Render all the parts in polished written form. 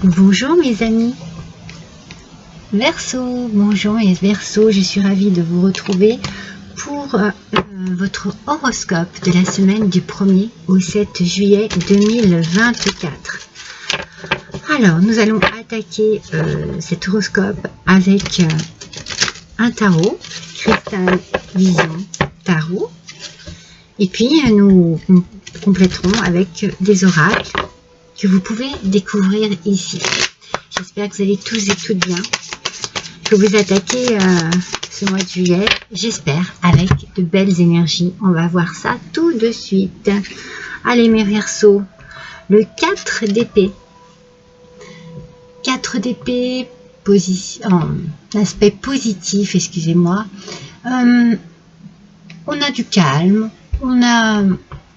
Bonjour mes amis Verseau, bonjour mes Verseaux, je suis ravie de vous retrouver pour votre horoscope de la semaine du 1er au 7 juillet 2024. Alors, nous allons attaquer cet horoscope avec un tarot, Cristal Vision Tarot, et puis nous compléterons avec des oracles que vous pouvez découvrir ici. J'espère que vous allez tous et toutes bien, que vous attaquez ce mois de juillet, j'espère, avec de belles énergies. On va voir ça tout de suite. Allez mes Verseaux, le 4 d'épée. 4 d'épée, aspect positif, excusez-moi. On a du calme, on a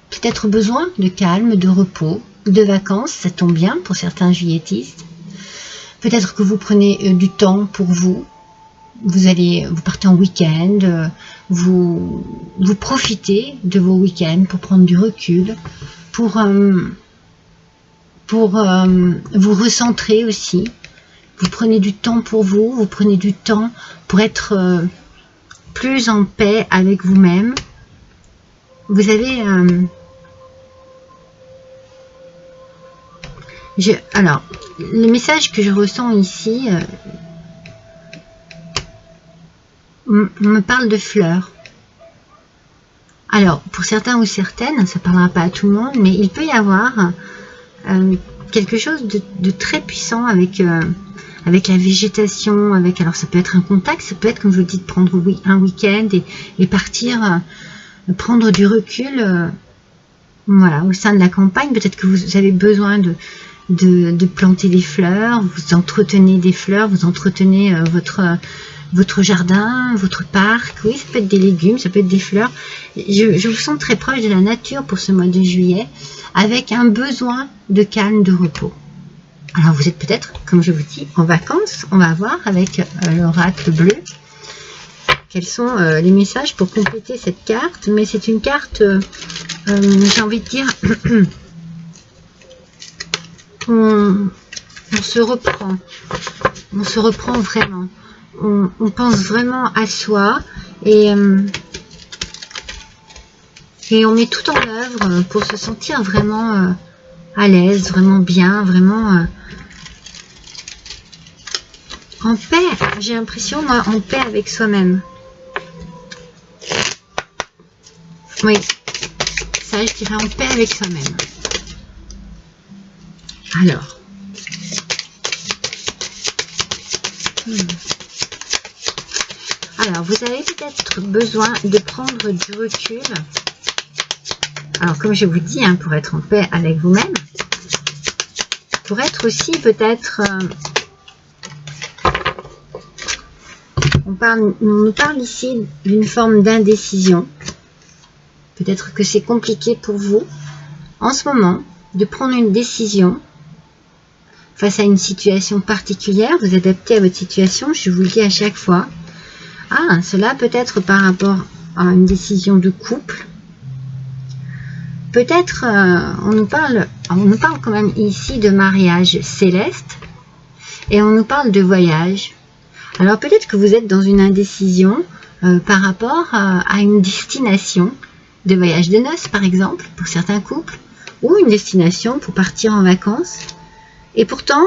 peut-être besoin de calme, de repos, de vacances, ça tombe bien pour certains juilletistes. Peut-être que vous prenez du temps pour vous. Vous partez en week-end, vous profitez de vos week-ends pour prendre du recul, pour vous recentrer aussi. Vous prenez du temps pour vous, vous prenez du temps pour être plus en paix avec vous-même. Vous avez alors, le message que je ressens ici me parle de fleurs. Alors, pour certains ou certaines, ça ne parlera pas à tout le monde, mais il peut y avoir quelque chose de très puissant avec la végétation, alors ça peut être un contact, ça peut être, comme je vous dis, de prendre un week-end et partir, prendre du recul, voilà, au sein de la campagne. Peut-être que vous avez besoin de planter des fleurs, vous entretenez des fleurs, vous entretenez votre jardin, votre parc. Oui, ça peut être des légumes, ça peut être des fleurs. Je vous sens très proche de la nature pour ce mois de juillet, avec un besoin de calme, de repos. Alors vous êtes peut-être, comme je vous dis, en vacances. On va voir avec l'oracle bleu quels sont les messages pour compléter cette carte. Mais c'est une carte, j'ai envie de dire, on se reprend vraiment, on pense vraiment à soi et on met tout en œuvre pour se sentir vraiment à l'aise, vraiment bien, vraiment en paix. J'ai l'impression, moi, en paix avec soi-même. Oui, ça, je dirais en paix avec soi-même. Alors, alors, vous avez peut-être besoin de prendre du recul. Alors, comme je vous dis, pour être en paix avec vous-même, pour être aussi peut-être, on nous parle ici d'une forme d'indécision. Peut-être que c'est compliqué pour vous en ce moment de prendre une décision face à une situation particulière. Vous adaptez à votre situation, je vous le dis à chaque fois. Cela peut être par rapport à une décision de couple. Peut-être on nous parle quand même ici de mariage céleste et on nous parle de voyage. Alors peut-être que vous êtes dans une indécision par rapport à une destination de voyage de noces par exemple pour certains couples, ou une destination pour partir en vacances. Et pourtant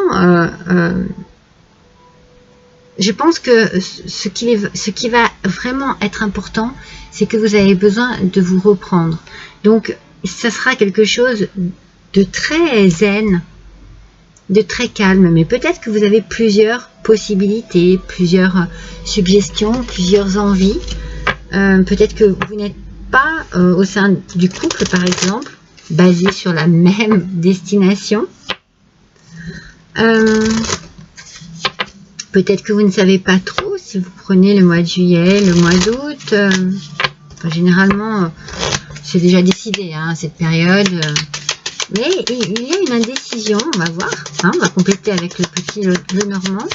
je pense que ce qui va vraiment être important, c'est que vous avez besoin de vous reprendre. Donc ça sera quelque chose de très zen, de très calme, mais peut-être que vous avez plusieurs possibilités, plusieurs suggestions, plusieurs envies. Peut-être que vous n'êtes pas au sein du couple, par exemple, basé sur la même destination. Peut-être que vous ne savez pas trop si vous prenez le mois de juillet, le mois d'août. Généralement, c'est déjà décidé, cette période. Mais il y a une indécision, on va voir. On va compléter avec le petit Lenormand.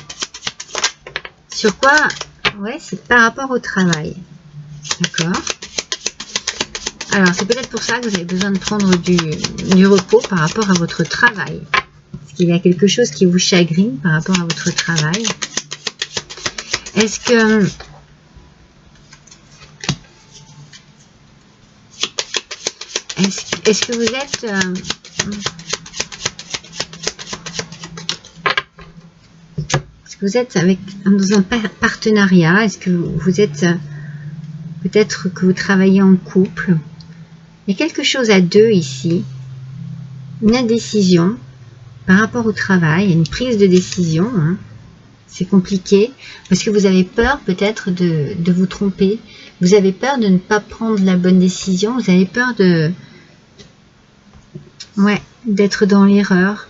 Sur quoi? Ouais, c'est par rapport au travail. D'accord. Alors, c'est peut-être pour ça que vous avez besoin de prendre du repos par rapport à votre travail. Est-ce qu'il y a quelque chose qui vous chagrine par rapport à votre travail? Est-ce que vous êtes dans un partenariat? Est-ce que vous êtes peut-être que vous travaillez en couple? Il y a quelque chose à deux ici, une indécision par rapport au travail, une prise de décision. Hein. C'est compliqué parce que vous avez peur peut-être de vous tromper. Vous avez peur de ne pas prendre la bonne décision. Vous avez peur d'être dans l'erreur.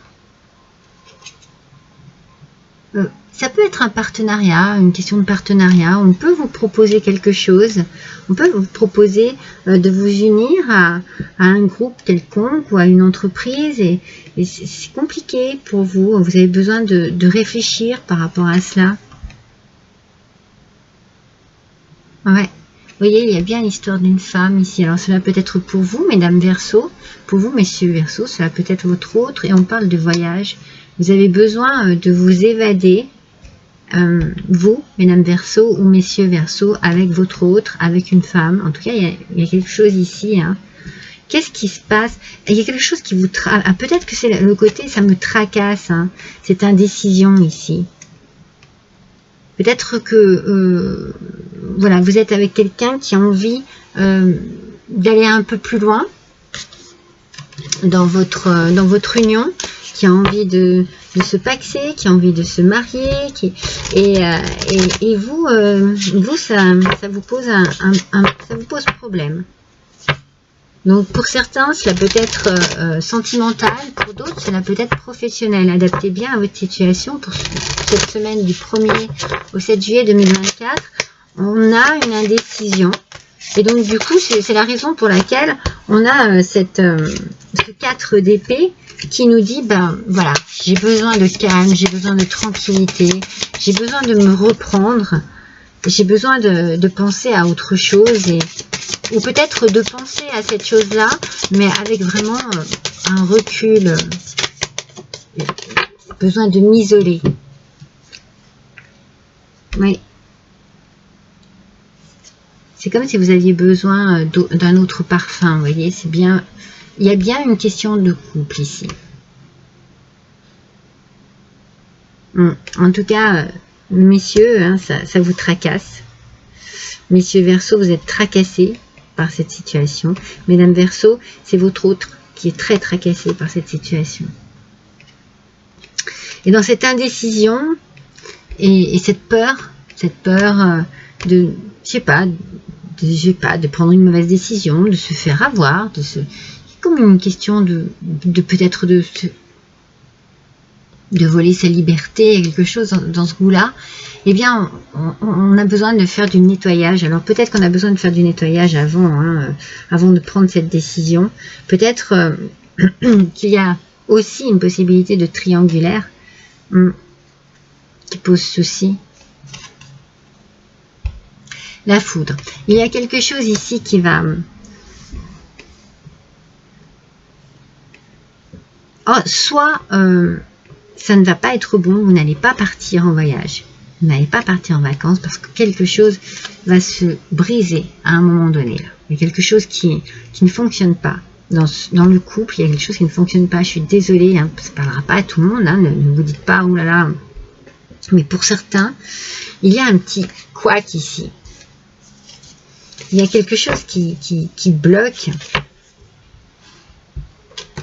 Ça peut être un partenariat, une question de partenariat. On peut vous proposer quelque chose. On peut vous proposer de vous unir à un groupe quelconque ou à une entreprise. Et c'est compliqué pour vous. Vous avez besoin de réfléchir par rapport à cela. Ouais. Vous voyez, il y a bien l'histoire d'une femme ici. Alors cela peut être pour vous, mesdames Verseau. Pour vous, messieurs Verseau, cela peut être votre autre. Et on parle de voyage. Vous avez besoin de vous évader. Vous, mesdames Verseau ou messieurs Verseau, avec votre autre, avec une femme. En tout cas, il y a quelque chose ici. Hein. Qu'est-ce qui se passe? Il y a quelque chose qui vous tracasse. Ah, peut-être que c'est le côté, ça me tracasse. Hein. Cette indécision ici. Peut-être que voilà, vous êtes avec quelqu'un qui a envie d'aller un peu plus loin dans votre union, qui a envie de se paxer, qui a envie de se marier, et vous, ça vous pose ça vous pose problème. Donc pour certains, cela peut être sentimental, pour d'autres, cela peut être professionnel. Adaptez bien à votre situation. Pour cette semaine du 1er au 7 juillet 2024, on a une indécision. Et donc du coup, c'est la raison pour laquelle on a ce 4 d'épée qui nous dit, ben voilà, j'ai besoin de calme, j'ai besoin de tranquillité, j'ai besoin de me reprendre, j'ai besoin de penser à autre chose, ou peut-être de penser à cette chose-là, mais avec vraiment un recul, besoin de m'isoler. Oui. C'est comme si vous aviez besoin d'un autre parfum, vous voyez, c'est bien, il y a bien une question de couple ici. En tout cas, messieurs, hein, ça vous tracasse. Messieurs Verseau, vous êtes tracassés par cette situation. Mesdames Verseau, c'est votre autre qui est très tracassé par cette situation. Et dans cette indécision et cette peur de, je sais pas, de prendre une mauvaise décision, de se faire avoir, comme une question de peut-être de voler sa liberté, quelque chose dans ce goût-là, eh bien, on a besoin de faire du nettoyage. Alors peut-être qu'on a besoin de faire du nettoyage avant, hein, avant de prendre cette décision. Peut-être qu'il y a aussi une possibilité de triangulaire qui pose souci. La foudre. Il y a quelque chose ici qui va... soit ça ne va pas être bon, vous n'allez pas partir en voyage. Vous n'allez pas partir en vacances parce que quelque chose va se briser à un moment donné. Là. Il y a quelque chose qui ne fonctionne pas. Dans le couple, il y a quelque chose qui ne fonctionne pas. Je suis désolée, hein, ça ne parlera pas à tout le monde. Hein, ne vous dites pas, oh là là. Mais pour certains, il y a un petit couac ici. Il y a quelque chose qui bloque.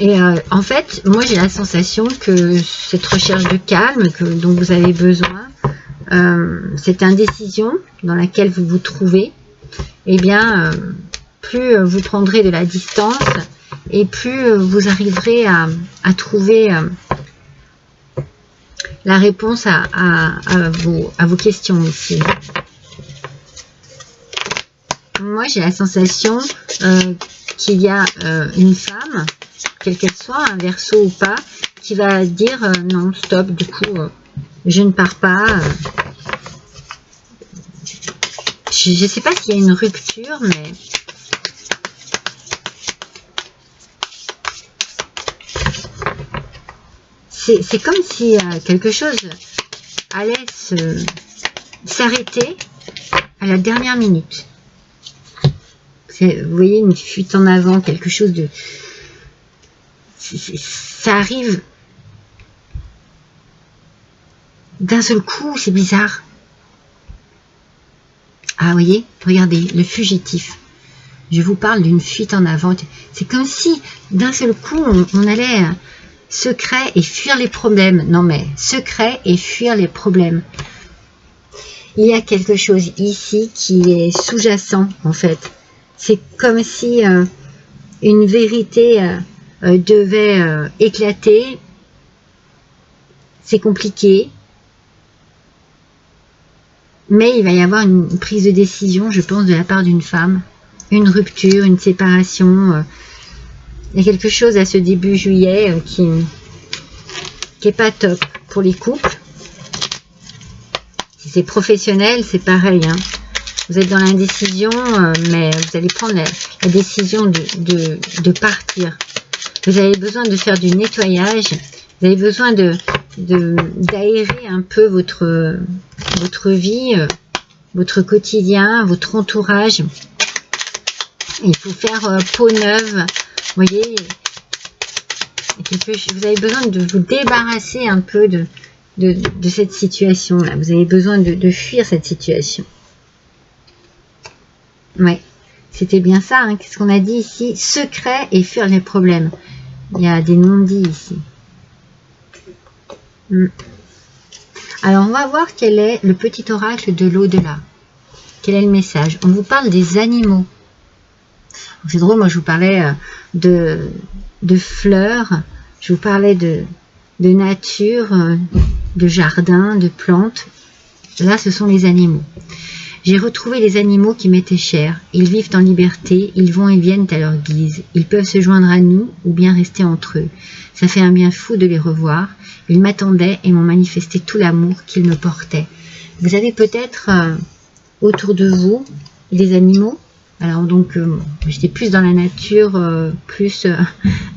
Et en fait, moi j'ai la sensation que cette recherche de calme dont vous avez besoin, cette indécision dans laquelle vous vous trouvez, eh bien, plus vous prendrez de la distance et plus vous arriverez à trouver la réponse à vos questions ici. Moi j'ai la sensation qu'il y a une femme, quelle qu'elle soit, un Verseau ou pas, qui va dire non, stop, du coup, je ne pars pas. Je ne sais pas s'il y a une rupture, mais... c'est comme si quelque chose allait s'arrêter à la dernière minute. Vous voyez, une fuite en avant, quelque chose de... ça arrive d'un seul coup, c'est bizarre. Ah, vous voyez, regardez, le fugitif. Je vous parle d'une fuite en avant. C'est comme si, d'un seul coup, on allait secret et fuir les problèmes. Non, mais secret et fuir les problèmes. Il y a quelque chose ici qui est sous-jacent, en fait. C'est comme si une vérité devait éclater. C'est compliqué. Mais il va y avoir une prise de décision, je pense, de la part d'une femme. Une rupture, une séparation. Il y a quelque chose à ce début juillet qui est pas top pour les couples. Si c'est professionnel, c'est pareil. Hein. Vous êtes dans l'indécision, mais vous allez prendre la décision de partir. Vous avez besoin de faire du nettoyage. Vous avez besoin d'aérer un peu votre vie, votre quotidien, votre entourage. Il faut faire peau neuve. Vous voyez, vous avez besoin de vous débarrasser un peu de cette situation-là. Vous avez besoin de fuir cette situation. Ouais, c'était bien ça. Hein. Qu'est-ce qu'on a dit ici? Secret et fuir les problèmes. Il y a des non-dits ici. Alors, on va voir quel est le petit oracle de l'au-delà. Quel est le message? On vous parle des animaux. C'est drôle, moi je vous parlais de fleurs, je vous parlais de nature, de jardin, de plantes. Là, ce sont les animaux. J'ai retrouvé les animaux qui m'étaient chers. Ils vivent en liberté, ils vont et viennent à leur guise. Ils peuvent se joindre à nous ou bien rester entre eux. Ça fait un bien fou de les revoir. Ils m'attendaient et m'ont manifesté tout l'amour qu'ils me portaient. Vous avez peut-être autour de vous des animaux. Alors donc, j'étais plus dans la nature, plus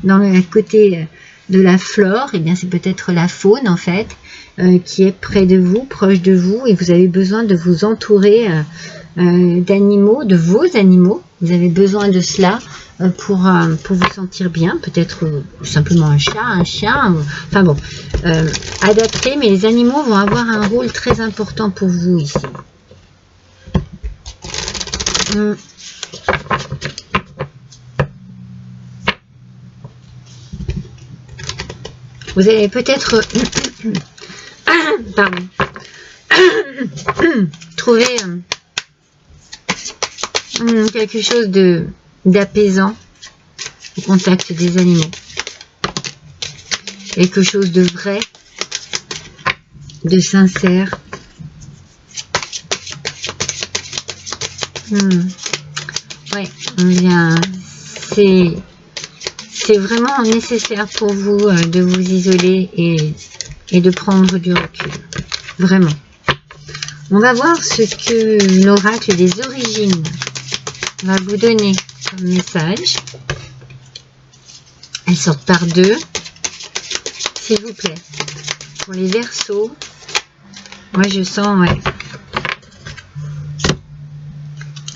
dans le côté de la flore. Et bien c'est peut-être la faune en fait, qui est près de vous, proche de vous. Et vous avez besoin de vous entourer d'animaux, de vos animaux. Vous avez besoin de cela pour vous sentir bien. Peut-être simplement un chat, un chien. Enfin bon, adapté. Mais les animaux vont avoir un rôle très important pour vous ici. Vous allez peut-être trouver quelque chose d'apaisant au contact des animaux. Quelque chose de vrai, de sincère. Ouais, bien, c'est vraiment nécessaire pour vous de vous isoler et de prendre du recul. Vraiment. On va voir ce que l'oracle des origines va vous donner comme message. Elles sortent par deux. S'il vous plaît. Pour les Verseaux, moi je sens, ouais.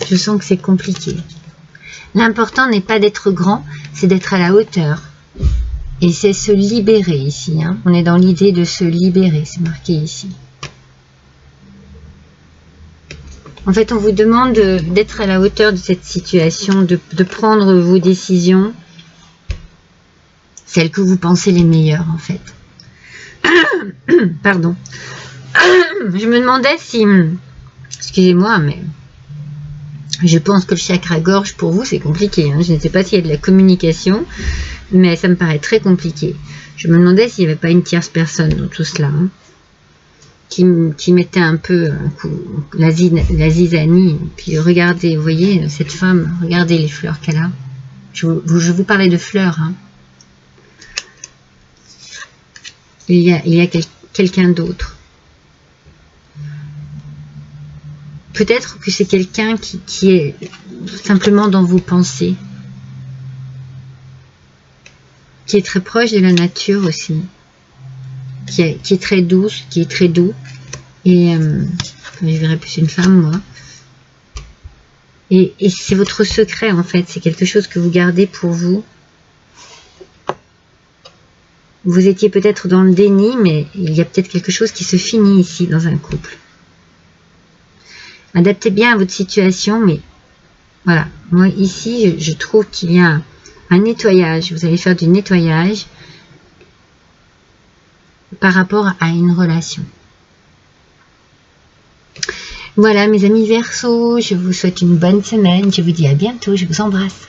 Je sens que c'est compliqué. L'important n'est pas d'être grand, c'est d'être à la hauteur. Et c'est se libérer ici. Hein. On est dans l'idée de se libérer, c'est marqué ici. En fait, on vous demande d'être à la hauteur de cette situation, de prendre vos décisions, celles que vous pensez les meilleures, en fait. Pardon. Je me demandais si... Excusez-moi, mais... Je pense que le chakra-gorge, pour vous, c'est compliqué. Hein. Je ne sais pas s'il y a de la communication, mais ça me paraît très compliqué. Je me demandais s'il n'y avait pas une tierce personne dans tout cela, hein, qui mettait un peu la zizanie. Puis regardez, vous voyez, cette femme, regardez les fleurs qu'elle a. Je vous parlais de fleurs. Hein. Il y a quelqu'un d'autre. Peut-être que c'est quelqu'un qui est simplement dans vos pensées, qui est très proche de la nature aussi. qui est très douce, qui est très doux. Et je verrais plus une femme, moi. Et c'est votre secret, en fait. C'est quelque chose que vous gardez pour vous. Vous étiez peut-être dans le déni, mais il y a peut-être quelque chose qui se finit ici dans un couple. Adaptez bien à votre situation, mais voilà. Moi, ici, je trouve qu'il y a un nettoyage. Vous allez faire du nettoyage par rapport à une relation. Voilà, mes amis Verseaux, je vous souhaite une bonne semaine. Je vous dis à bientôt. Je vous embrasse.